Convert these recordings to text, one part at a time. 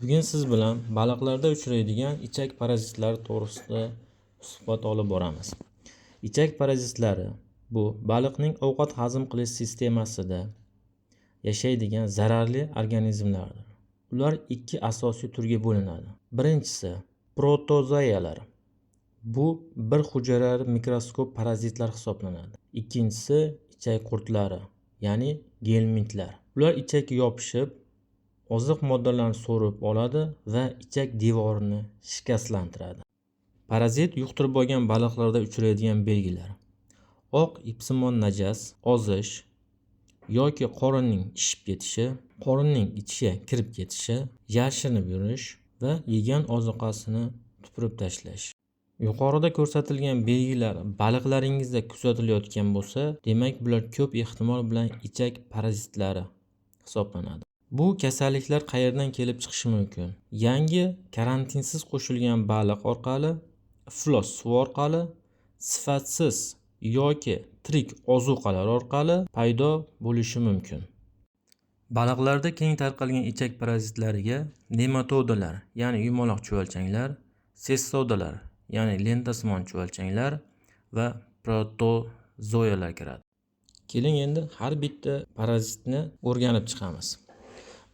Bugun siz bilan baliqlarda uchraydigan ichak parazitlari to'g'risida suhbat olib boramiz. Ichak parazitlari bu baliqning ovqat hazm qilish sistemasida yashaydigan zararli organizmlardir. Ular ikki asosiy turga bo'linadi. Birinchisi protozoalar. Bu bir hujayrali mikroskop parazitlar hisoblanadi. Ikkinchisi ichak qurtlari, ya'ni gelmintlar. Ular ichakka yopishib oziq moddalarni so'rib oladi va ichak devorini shikastlantiradi. Parazit yuqtirib olgan baliqlarda uchraydigan belgilar: oq ipsimon najas, ozish yoki qorinning shishib ketishi, qorinning ichiga kirib ketishi, yashinib yurish va yegan ozuqasini tupurib tashlash. Yuqorida ko'rsatilgan belgilar baliqlaringizda kuzatilayotgan bo'lsa, demak bular ko'p ehtimol bilan ichak parazitlari hisoblanadi. Bu kasalliklar qayerdan kelib chiqishi mumkin? Yangi karantinsiz qo'shilgan baliq orqali, iflos suv orqali, sifatsiz yoki tirik ozuqalar orqali paydo bo'lishi mumkin. Baliqlarda keng tarqalgan ichak parazitlariga nematodalar, ya'ni yumaloq chuvalchanglar, sestodalar, ya'ni lentasimon chuvalchanglar va protozoalar kiradi. Keling endi har bitta parazitni o'rganib chiqamiz.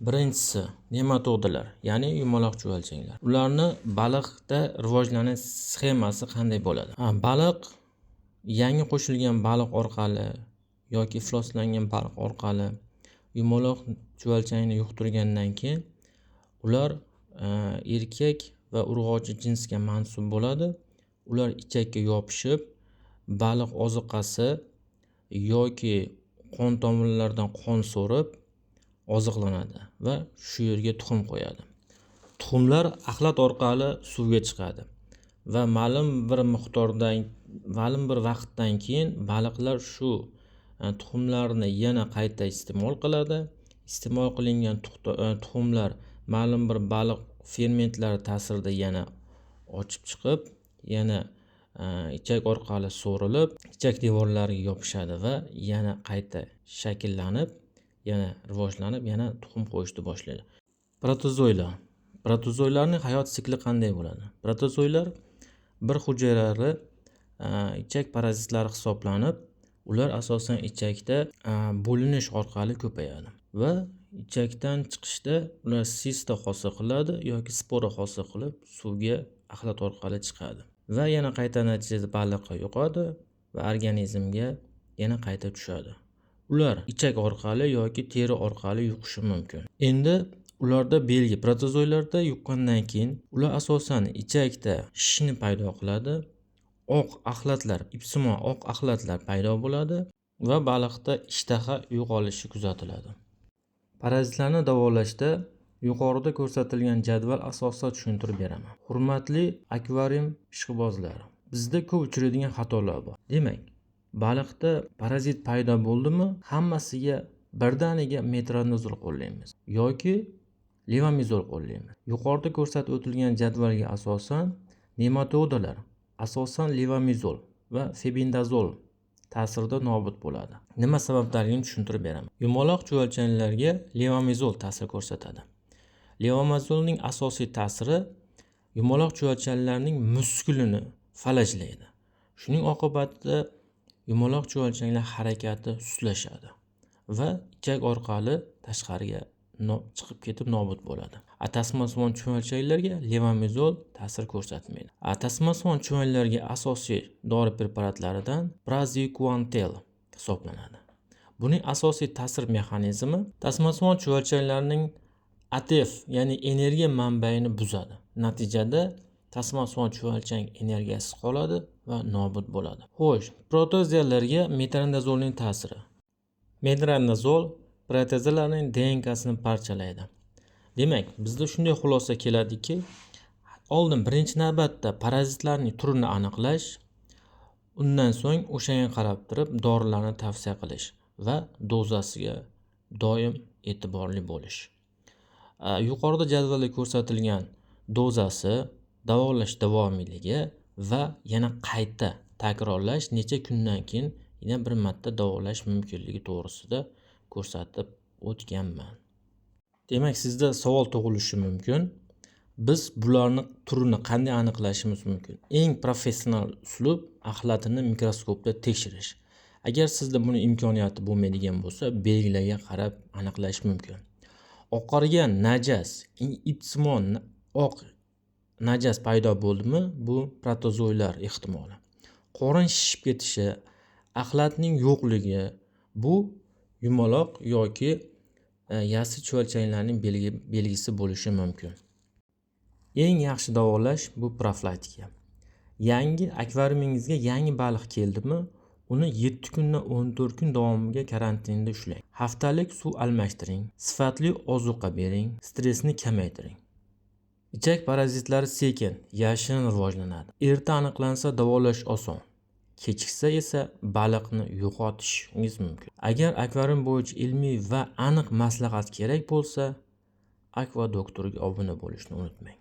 Birinchisi nematodalar, ya'ni yumaloq chuvalchanglar. Ularni baliqda rivojlanish sxemasi qanday bo'ladi? Baliq yangi qo'shilgan baliq orqali yoki ifloslangan baliq orqali yumaloq chuvalchangni yuqtirgandan keyin ular erkak va urg'ochi jinsga mansub bo'ladi. Ular ichakka yopishib, baliq ozuqasi yoki qon tomirlaridan qon so'rib oziqlanadi va shu yerga tuxum qo'yadi. Tuxumlar axlat orqali suvga chiqadi va ma'lum bir vaqtdan keyin baliqlar shu tuxumlarni yana qayta iste'mol qiladi. Iste'mol qilingan tuxumlar ma'lum bir baliq fermentlari ta'sirida yana ochib chiqib, yana ichak orqali so'rilib, ichak devorlariga yopishadi va yana qayta shakllanib, yana rivojlanib, yana tuxum qo'yishni boshlaydi. Protozoalar. Protozoalarning hayot sikli qanday bo'ladi? Protozoalar bir hujayrali ichak parazitlari hisoblanib, ular asosan ichakda bo'linish orqali ko'payadi va ichakdan chiqishda ular sista hosil qiladi yoki spora hosil qilib suvga axlat orqali chiqadi va yana qayta natijada baliqqa yuqadi va organizmga yana qayta tushadi. Ular ichak orqali yoki teri orqali yuqishi mumkin. Endi ularda belgi protozoalarda yuqqandan keyin ular asosan ichakda shishni paydo qiladi. Oq axlatlar, ipsimon oq axlatlar paydo bo'ladi va baliqda ishtaha yo'qolishi kuzatiladi. Parazitlarni davolashda yuqorida ko'rsatilgan jadval asosida tushuntirib beraman. Hurmatli akvarium ishqibozlari, bizda ko'p uchraydigan xatolar bor. Demak, baliqda parazit paydo bo'ldimi, hammasiga birdaniga metronidazol qo'llaymiz yoki levomizol qo'llaymiz. Yuqorida ko'rsatib o'tilgan jadvalga asosan nematodalar asosan levomizol va febindazol ta'sirida nobud bo'ladi. Nima sabablarligini tushuntirib beraman. Yumaloq chuvalchanglarga levomizol ta'sir ko'rsatadi. Levomizolning asosiy ta'siri yumaloq chuvalchanglarning muskulini falajlaydi. Shuning oqibatida yumaloq chuvalchanglar harakati sustlashadi va ichak orqali tashqariga chiqib ketib nobud bo'ladi. Tasmasimon chuvalchanglarga levomizol ta'sir ko'rsatmaydi. Tasmasimon chuvalchanglarga asosiy dori preparatlaridan praziquantel hisoblanadi. Buning asosiy ta'sir mexanizmi tasmasimon chuvalchanglarning ATF, ya'ni energiya manbaini buzadi. Natijada tasmasimon chuvalchang energiyasiz qoladi va nobud bo'ladi. Xo'sh, protozoalarga metronidazolning ta'siri. Metronidazol protozoalarning DNKsini parchalaydi. Demak, bizda shunday xulosa keladiki, oldin birinchi navbatda parazitlarning turini aniqlash, undan so'ng o'shanga qarab turib dorilarni tavsiya qilish va dozasiga doim e'tiborli bo'lish. Yuqorida jadvalda ko'rsatilgan dozasi, davolash davomiyligi va yana qayta takrorlash necha kundan keyin yana bir marta davolash mumkinligi to'g'risida ko'rsatib o'tganman. Demak, sizda savol tug'ilishi mumkin. Biz bularni turini qanday aniqlashimiz mumkin? Eng professional uslub axlatini mikroskopda tekshirish. Agar sizda buni imkoniyati bo'lmaydigan bo'lsa, belgilarga qarab aniqlash mumkin. Oqargan najas, ipsimon oq najas paydo bo'ldimi? Bu protozoylar ehtimoli. Qorin shishib ketishi, axlatning yo'qligi, bu yumaloq yoki yassi chuvalchanglarning belgisi bo'lishi mumkin. Eng yaxshi davolash bu profilaktika. Yangi akvariumingizga yangi baliq keldimi, uni 7 kundan 14 kun davomiga karantinda ushlang. Haftalik suv almashtiring, sifatli ozuqa bering, stressni kamaytiring. Ichak parazitlari sekin, yashin rivojlanadi. Erta aniqlansa davolash oson. Kechiksa esa baliqni yo'qotishingiz mumkin. Agar akvarium bo'yicha ilmiy va aniq maslahat kerak bo'lsa, Akva doktoriga obuna bo'lishni unutmang.